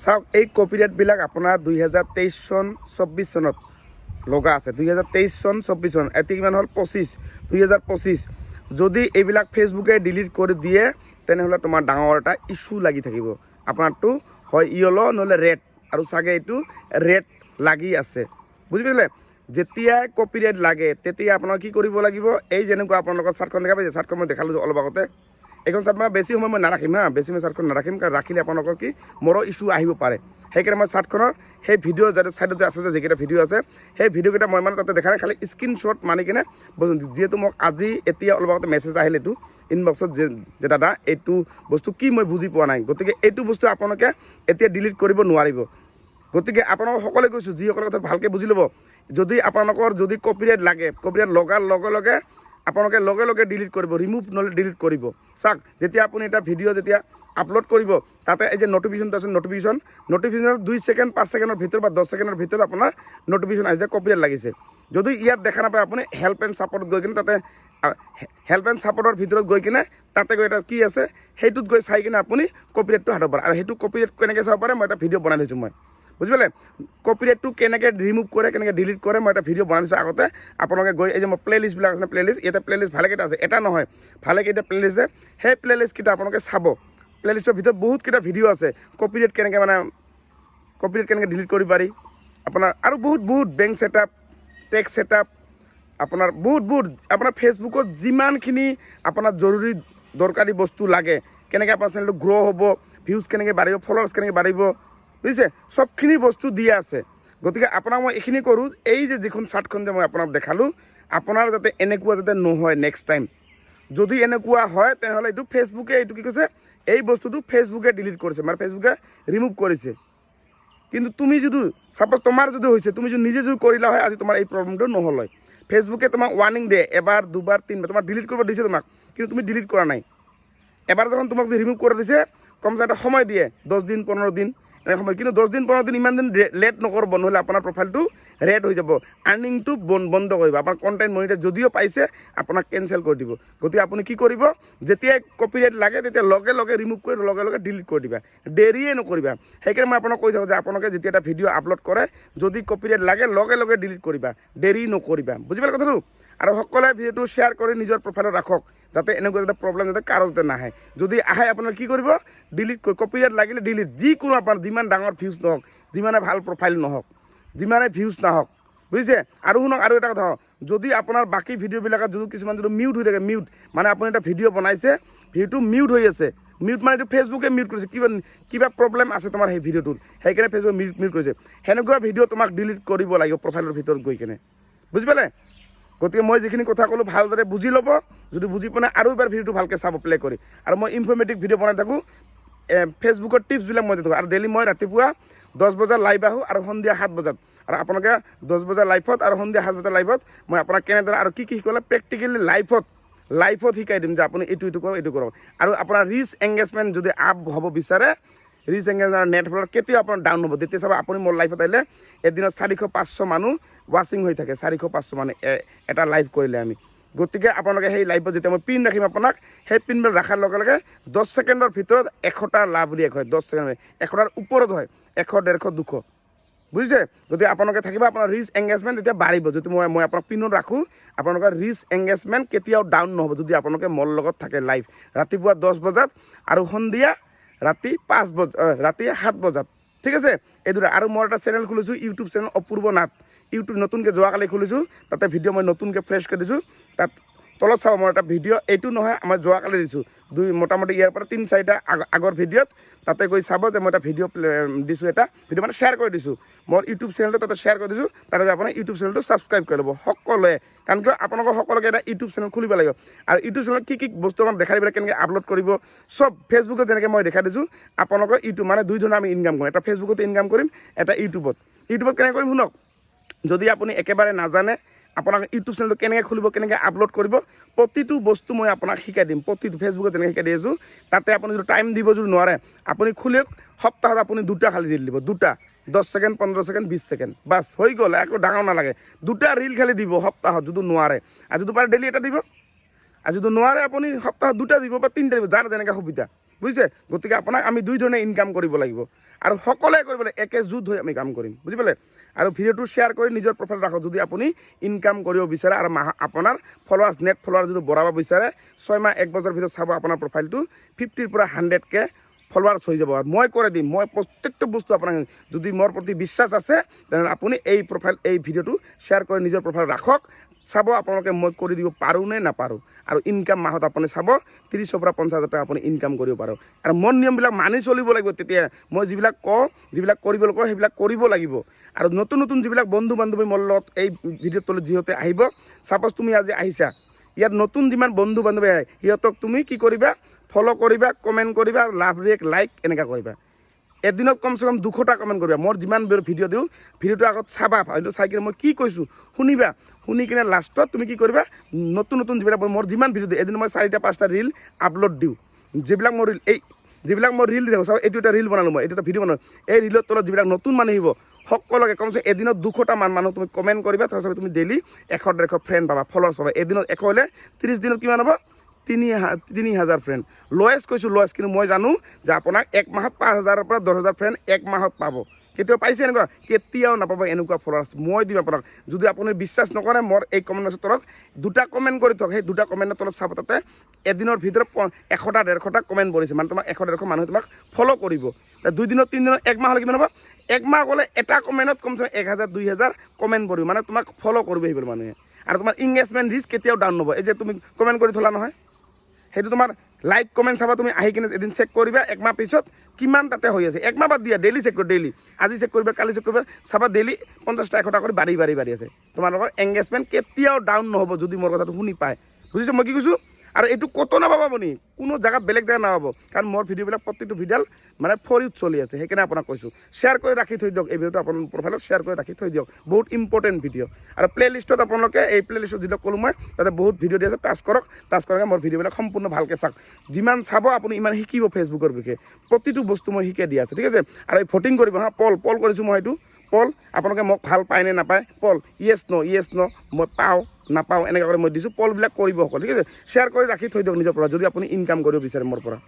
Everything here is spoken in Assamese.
চাওক এই কপিৰাইটবিলাক আপোনাৰ 2023 চন 24 চনত লগা আছে। 2023 চন 24 চন এতিয়া কিমান হ'ল 2025 যদি এইবিলাক ফেচবুকে ডিলিট কৰি দিয়ে তেনেহ'লে তোমাৰ ডাঙৰ এটা ইছ্যু লাগি থাকিব। আপোনাৰটো হয় ইয়েলো নহ'লে ৰেড, আৰু চাগে এইটো ৰেড লাগি আছে, বুজি পাইছিলে। যেতিয়াই কপিৰাইট লাগে তেতিয়া আপোনাক কি কৰিব লাগিব, এই যেনেকুৱা আপোনালোকৰ চাৰ্টখন দেখা পাইছে, চাৰ্টখন মই দেখালোঁ অলপ আগতে। এইখন চাৰ্ট মানে বেছি সময় মই নাৰাখিম হা, বেছি সময় চাৰ্টখন নাৰাখিম, কাৰণ ৰাখিলে আপোনালোকৰ কি মোৰো ইছ্যু আহিব পাৰে। সেইকাৰণে মই চাৰ্টখনৰ সেই ভিডিঅ' যাতে ছাইডতে আছে, যিকেইটা ভিডিঅ' আছে সেই ভিডিঅ'কেইটা মই মানে তাতে দেখা নাই, খালি স্ক্ৰীনশ্বট মানি কিনে যিহেতু মোক আজি এতিয়া অলপ আগতে মেছেজ আহিল এইটো ইনবক্সত যে দাদা এইটো বস্তু কি মই বুজি পোৱা নাই, গতিকে এইটো বস্তু আপোনালোকে এতিয়া ডিলিট কৰিব নোৱাৰিব। গতিকে আপোনালোক সকলোৱে কৈছোঁ, যিসকলে কথা ভালকৈ বুজি ল'ব, যদি আপোনালোকৰ যদি কপিৰাইট লাগে, কপিৰাইট লগাৰ লগে লগে আপোনালোকে লগে লগে ডিলিট কৰিব, ৰিমুভ নহ'লে ডিলিট কৰিব। চাওক যেতিয়া আপুনি এটা ভিডিঅ' যেতিয়া আপলোড কৰিব তাতে এই যে নটিফিকেশ্যনটো আছে, নটিফিকেশ্যনৰ 2 ছেকেণ্ড 5 ছেকেণ্ডৰ ভিতৰত বা 10 ছেকেণ্ডৰ ভিতৰত আপোনাৰ নটিফিকেশ্যন আহিছে কপিৰাইট লাগিছে। যদি ইয়াত দেখা নাপায় আপুনি হেল্প এণ্ড ছাপৰ্টত গৈ কিনে তাতে হেল্প এণ্ড ছাপৰ্টৰ ভিতৰত গৈ কিনে তাতে গৈ এটা কি আছে সেইটোত গৈ চাই কিনে আপুনি কপিৰাইটটো হাতত পাৰে। আৰু সেইটো কপিৰাইট কেনেকৈ চাব পাৰে মই এটা ভিডিঅ' বনাই থৈছোঁ, মই বুজি পালে। কপিৰাইটটো কেনেকৈ ৰিমুভ কৰে, কেনেকৈ ডিলিট কৰে মই এটা ভিডিঅ' বনাই দিছোঁ আগতে। আপোনালোকে গৈ এই যে মই প্লেলিষ্টবিলাক আছে, প্লেলিষ্ট ইয়াতে প্লেলিষ্ট ভালেকেইটা আছে, এটা নহয় ভালেকেইটা প্লেলিষ্ট আছে, সেই প্লেলিষ্টকেইটা আপোনালোকে চাব। প্লেলিষ্টৰ ভিতৰত বহুতকেইটা ভিডিঅ' আছে, কপিৰাইট কেনেকৈ ডিলিট কৰিব পাৰি আপোনাৰ, আৰু বহুত বেংক ছেটআপ, টেক্স ছেটআপ, আপোনাৰ বহুত আপোনাৰ ফেচবুকত যিমানখিনি আপোনাৰ জৰুৰী দৰকাৰী বস্তু লাগে, কেনেকৈ আপোনাৰ চেনেলটো গ্ৰ' হ'ব, ভিউজ কেনেকৈ বাঢ়িব, ফলোৱাৰ্ছ কেনেকৈ বাঢ়িব, বুজিছে, চবখিনি বস্তু দিয়া আছে। গতিকে আপোনাক মই এইখিনি কৰোঁ, এই যে যিখন চাৰ্টখন যে মই আপোনাক দেখালোঁ, আপোনাৰ যাতে এনেকুৱা যাতে নহয় নেক্সট টাইম। যদি এনেকুৱা হয় তেনেহ'লে এইটো ফেচবুকে এইটো কি কৈছে, এই বস্তুটো ফেচবুকে ডিলিট কৰিছে, মানে ফেচবুকে ৰিমুভ কৰিছে। কিন্তু তুমি যদি ছাপ'জ তোমাৰ যদি হৈছে, তুমি যদি নিজে যদি কৰিলা হয় আজি তোমাৰ এই প্ৰব্লেমটো নহ'ল হয়। ফেচবুকে তোমাক ৱাৰ্ণিং দিয়ে, এবাৰ দুবাৰ তিনিবাৰ তোমাক ডিলিট কৰিব দিছে তোমাক, কিন্তু তুমি ডিলিট কৰা নাই। এবাৰ যখন তোমাক ৰিমুভ কৰি দিছে কমচে এটা সময় দিয়ে 10 দিন 15 দিন এনে সময়, কিন্তু 10 দিন 15 দিন ইমান দিন লেট নকৰিব, নহ'লে আপোনাৰ প্ৰফাইলটো ৰেড হৈ যাব, আৰ্নিংটো বন্ধ কৰিব, আপোনাৰ কণ্টেণ্ট মনিটাইজ যদিও পাইছে আপোনাক কেঞ্চেল কৰি দিব। গতিকে আপুনি কি কৰিব, যেতিয়াই কপিৰাইট লাগে তেতিয়া লগে লগে ৰিমুভ কৰি লগে লগে ডিলিট কৰি দিবা, দেৰিয়ে নকৰিবা। সেইকাৰণে মই আপোনাক কৈ থাকোঁ যে আপোনালোকে যেতিয়া এটা ভিডিঅ' আপলোড কৰে যদি কপিৰাইট লাগে লগে লগে ডিলিট কৰিবা, দেৰি নকৰিবা, বুজি পালে কথাটো। আৰু সকলোৱে ভিডিঅ'টো শ্বেয়াৰ কৰি নিজৰ প্ৰফাইলত ৰাখক, যাতে এনেকুৱা যাতে প্ৰব্লেম যাতে কাৰো যাতে নাহে। যদি আহে আপোনাৰ কি কৰিব, ডিলিট কৰি, কপিৰাইট লাগিলে ডিলিট, যিকোনো আপোনাৰ যিমান ডাঙৰ ভিউজ নহওক, যিমানে ভাল প্ৰফাইল নহওক, যিমানে ভিউজ নাহক, বুজিছে। আৰু শুনক আৰু এটা কথা, যদি আপোনাৰ বাকী ভিডিঅ'বিলাকত যদি কিছুমান যদি মিউট হৈ থাকে, মিউট মানে আপুনি এটা ভিডিঅ' বনাইছে ভিডিঅ'টো মিউট হৈ আছে, মিউট মানে এইটো ফেচবুকে মিউট কৰিছে, কিবা প্ৰব্লেম আছে তোমাৰ সেই ভিডিঅ'টোত, সেইকাৰণে ফেচবুকে মিউট কৰিছে, সেনেকুৱা ভিডিঅ' তোমাক ডিলিট কৰিব লাগিব প্ৰফাইলৰ ভিতৰত গৈ কিনে, বুজি পালে। গতিকে মই যিখিনি কথা ক'লোঁ ভালদৰে বুজি ল'ব, যদি বুজি পোৱা নাই আৰু এবাৰ ভিডিঅ'টো ভালকৈ চাব প্লে কৰি। আৰু মই ইনফৰ্মেটিভ ভিডিঅ' বনাই থাকোঁ, ফেচবুকৰ টিপছবিলাক মই দি থাকোঁ, আৰু ডেইলি মই ৰাতিপুৱা 10 বজাত লাইভ আহোঁ আৰু সন্ধিয়া 7 বজাত। আৰু আপোনালোকে 10 বজাৰ লাইভত আৰু সন্ধিয়া 7 বজাৰ লাইভত মই আপোনাক কেনেদৰে আৰু কি শিকালে প্ৰেক্টিকেলি লাইভত শিকাই দিম যে আপুনি এইটো কৰক, এইটো কৰক। আৰু আপোনাৰ ৰিচ এংগেজমেণ্ট যদি আপ হ'ব বিচাৰে, ৰিচ এংগেজমেণ্ট নেট ফলত কেতিয়াও আপোনাৰ ডাউন হ'ব। তেতিয়া চাব আপুনি মোৰ লাইভত আহিলে এদিনত 400-500 মানুহ ৱাচিং হৈ থাকে, 400-500 মানুহ এটা লাইভ কৰিলে আমি। গতিকে আপোনালোকে সেই লাইভত যেতিয়া মই পিন ৰাখিম আপোনাক, সেই পিনবিলাক ৰখাৰ লগে লগে 10 ছেকেণ্ডৰ ভিতৰত 100টা লাভ ৰিয়েক্ট হয়, 10 ছেকেণ্ড 100টাৰ ওপৰত হয়, 100, 150, 200, বুজিছে। গতিকে আপোনালোকে থাকিব, আপোনাৰ ৰিচ এংগেজমেণ্ট তেতিয়া বাঢ়িব। যদি মই আপোনাক পিনত ৰাখোঁ, আপোনালোকৰ ৰিচ এংগেজমেণ্ট কেতিয়াও ডাউন নহ'ব যদি আপোনালোকে মোৰ লগত থাকে লাইভ ৰাতিপুৱা 10 বজাত আৰু সন্ধিয়া ৰাতি 7 বজাত, ঠিক আছে। এই দুটা। আৰু মই এটা চেনেল খুলিছোঁ, ইউটিউব চেনেল অপূৰ্ব নাথ, ইউটিউব নতুনকৈ যোৱাকালি খুলিছোঁ, তাতে ভিডিঅ' মই নতুনকৈ ফ্ৰেছ কৰি দিছোঁ। তাত তলত চাব মোৰ এটা ভিডিঅ', এইটো নহয় মই যোৱাকালি দিছোঁ, মোটামুটি ইয়াৰ পৰা 3-4টা আগৰ ভিডিঅ'ত তাতে গৈ চাব যে মই এটা ভিডিঅ' দিছোঁ, এটা ভিডিঅ' মানে শ্বেয়াৰ কৰি দিছোঁ মোৰ ইউটিউব চেনেলটো, তাতে শ্বেয়াৰ কৰি দিছোঁ। তাতে আপোনাৰ ইউটিউব চেনেলটো ছাবস্ক্ৰাইব কৰি ল'ব সকলোৱে, কাৰণ কিয় আপোনালোকৰ সকলোকে এটা ইউটিউব চেনেল খুলিব লাগিব। আৰু ইউটিউব চেনেলত কি বস্তু আমাক দেখাই দিব, কেনেকৈ আপলোড কৰিব, চব ফেচবুকত যেনেকৈ মই দেখাই দিছোঁ আপোনালোকৰ ইউটিউব, মানে দুই ধৰণে আমি ইনকাম কৰিম, এটা ফেচবুকত ইনকাম কৰিম, এটা ইউটিউবত কেনেকৈ কৰিম শুনক। যদি আপুনি একেবাৰে নাজানে আপোনাক ইউটিউব চেনেলটো কেনেকৈ খুলিব, কেনেকৈ আপলোড কৰিব, প্ৰতিটো বস্তু মই আপোনাক শিকাই দিম। প্ৰতিটো ফেচবুকত যেনেকৈ শিকাই দি আছোঁ, তাতে আপুনি যদি টাইম দিব যদি নোৱাৰে, আপুনি খুলিয়ক, সপ্তাহত আপুনি 2টা খালি ৰিল দিব, 2টা, 10 ছেকেণ্ড, 15 ছেকেণ্ড, 20 ছেকেণ্ড, বাছ হৈ গ'ল, একো ডাঙৰ নালাগে। 2টা ৰিল খালি দিব সপ্তাহত, যদি নোৱাৰে। আৰু যদি পাৰে ডেইলি এটা দিব, আৰু যদি নোৱাৰে আপুনি সপ্তাহত 2টা দিব বা 3টা দিব, যাৰ যেনেকৈ সুবিধা, বুজিছে গতিকে আপোনাক আমি দুই ধৰণে ইনকাম কৰিব লাগিব আৰু সকলোৱে কৰিব লাগিব একেজুট হৈ আমি কাম কৰিম বুজি পালে আৰু ভিডিঅ'টো শ্বেয়াৰ কৰি নিজৰ প্ৰফাইল ৰাখক যদি আপুনি ইনকাম কৰিব বিচাৰে আৰু আপোনাৰ ফলোৱাৰ্ছ নেট ফলোৱাৰ যদি বঢ়াব বিচাৰে 6 মাহ 1 বছৰ ভিতৰত চাব আপোনাৰ প্ৰফাইলটো 50 পৰা 100K ফলোৱাৰ্ছ হৈ যাব আৰু মই কৰি দিম মই প্ৰত্যেকটো বস্তু আপোনাক যদি মোৰ প্ৰতি বিশ্বাস আছে তেনেহ'লে আপুনি এই ভিডিঅ'টো শ্বেয়াৰ কৰি নিজৰ প্ৰফাইল ৰাখক চাব আপোনালোকে মই কৰি দিব পাৰোঁ নে নাপাৰোঁ আৰু ইনকাম মাহত আপুনি চাব 30 পৰা 50,000 টকা আপুনি ইনকাম কৰিব পাৰোঁ আৰু মোৰ নিয়মবিলাক মানি চলিব লাগিব তেতিয়া মই যিবিলাক কওঁ যিবিলাক কৰিবলৈ কওঁ সেইবিলাক কৰিব লাগিব আৰু নতুন নতুন যিবিলাক বন্ধু বান্ধৱী মোৰ লগত এই ভিডিঅ'ৰ তলত যিহঁতে আহিব ছাপ'জ তুমি আজি আহিছা ইয়াত নতুন যিমান বন্ধু বান্ধৱী আহে সিহঁতক তুমি কি কৰিবা ফ'ল' কৰিবা কমেণ্ট কৰিবা আৰু লাভ ৰিয়েক্ট লাইক এনেকুৱা কৰিবা এদিনত কমচে কম 200টা কমেণ্ট কৰিবা মোৰ যিমান ভিডিঅ' দিওঁ ভিডিঅ'টো আগত চাবা সেইটো চাই কিনে মই কি কৈছোঁ শুনিবা শুনি কিনে লাষ্টত তুমি কি কৰিবা নতুন নতুন যিবিলাক মোৰ যিমান ভিডিঅ' দিওঁ এদিন মই 4টা 5টা ৰিল আপলোড দিওঁ যিবিলাক মই ৰিল দি থাকোঁ চাব এইটো এটা ৰিল বনালোঁ মই এইটো এটা ভিডিঅ' বনালোঁ এই ৰিলৰ তলত যিবিলাক নতুন মানুহ আহিব সকলোকে কমচে এদিনত 200টা মানুহ তুমি কমেণ্ট কৰিবা তাৰপিছত তুমি ডেইলি 100-150 ফ্ৰেণ্ড পাবা ফলোৱাৰ্ছ পাবা এদিনত 100 হ'লে 30 দিনত কিমান হ'ব 3,000 ফ্ৰেণ্ড লয়েষ্ট কৈছোঁ লয়েষ্ট কিন্তু মই জানো যে আপোনাক 1 মাহত 5,000 পৰা 10,000 ফ্ৰেণ্ড 1 মাহত পাব কেতিয়াও পাইছে এনেকুৱা কেতিয়াও নাপাব এনেকুৱা ফলোৱাৰ্ছ মই দিম আপোনাক যদি আপুনি বিশ্বাস নকৰে মোৰ এই কমেণ্ট বক্সৰ তলত 2টা কমেণ্ট কৰি থওক সেই 2টা কমেণ্টৰ তলত চাব তাতে এদিনৰ ভিতৰত 100-150টা কমেণ্ট পৰিছে মানে তোমাক 100-150 মানুহে তোমাক ফ'ল' কৰিব 2 দিনত 3 দিনত 1 মাহ হ'লে কিমান হ'ব 1 মাহ গ'লে এটা কমেণ্টত কমচে 1,000-2,000 কমেণ্ট পৰিব মানে তোমাক ফ'ল' কৰিব আহিব মানুহে আৰু তোমাৰ ইংগেজমেণ্ট ৰিস্ক কেতিয়াও ডাউন নহ'ব এই যে তুমি কমেণ্ট কৰি থলা নহয় সেইটো তোমাৰ লাইক কমেণ্ট চাবা তুমি আহি কিনে এদিন চেক কৰিবা 1 মাহ পিছত কিমান তাতে হৈ আছে 1 মাহ বাদ দিয়া ডেইলি চেক কৰা ডেইলি আজি চেক কৰিবা কালি চেক কৰিবা চাবা ডেইলি 50টা 100টা কৰি বাঢ়ি আছে তোমালোকৰ এংগেজমেণ্ট কেতিয়াও ডাউন নহ'ব যদি মোৰ কথাটো শুনি পায় বুজিছে মই কি কৈছোঁ আৰু এইটো ক'তো নাপাব আপুনি কোনো জেগাত বেলেগ জেগাত নাপাব কাৰণ মোৰ ভিডিঅ'বিলাক প্ৰত্যেকটো ভিডিঅ' মানে ফৰিত চলি আছে সেইকাৰণে আপোনাক কৈছোঁ শ্বেয়াৰ কৰি ৰাখি থৈ দিয়ক এই ভিডিঅ'টো আপোনাৰ প্ৰফাইলত শ্বেয়াৰ কৰি ৰাখি থৈ দিয়ক বহুত ইম্পৰ্টেণ্ট ভিডিঅ' আৰু প্লে'লিষ্টত আপোনালোকে এই প্লে'লিষ্টত যিটো ক'লোঁ মই তাতে বহুত ভিডিঅ' দি আছে টাচ কৰক টাচ কৰাকৈ মোৰ ভিডিঅ'বিলাক সম্পূৰ্ণ ভালকৈ চাওক যিমান চাব আপুনি ইমান শিকিব ফেচবুকৰ বিষয়ে প্ৰতিটো বস্তু মই শিকাই দি আছে ঠিক আছে আৰু এই ভোটিং কৰিব হা পল কৰিছোঁ মই এইটো পল আপোনালোকে মোক ভাল পায় নে নাপায় পল য়েছ ন মই পাওঁ নাপাওঁ এনেকৈ কৰি মই দিছোঁ পলবিলাক কৰিব সকলো ঠিক আছে শ্বেয়াৰ কৰি ৰাখি থৈ দিয়ক নিজৰ পৰা যদি আপুনি ইনকাম কৰিব বিচাৰে মোৰ পৰা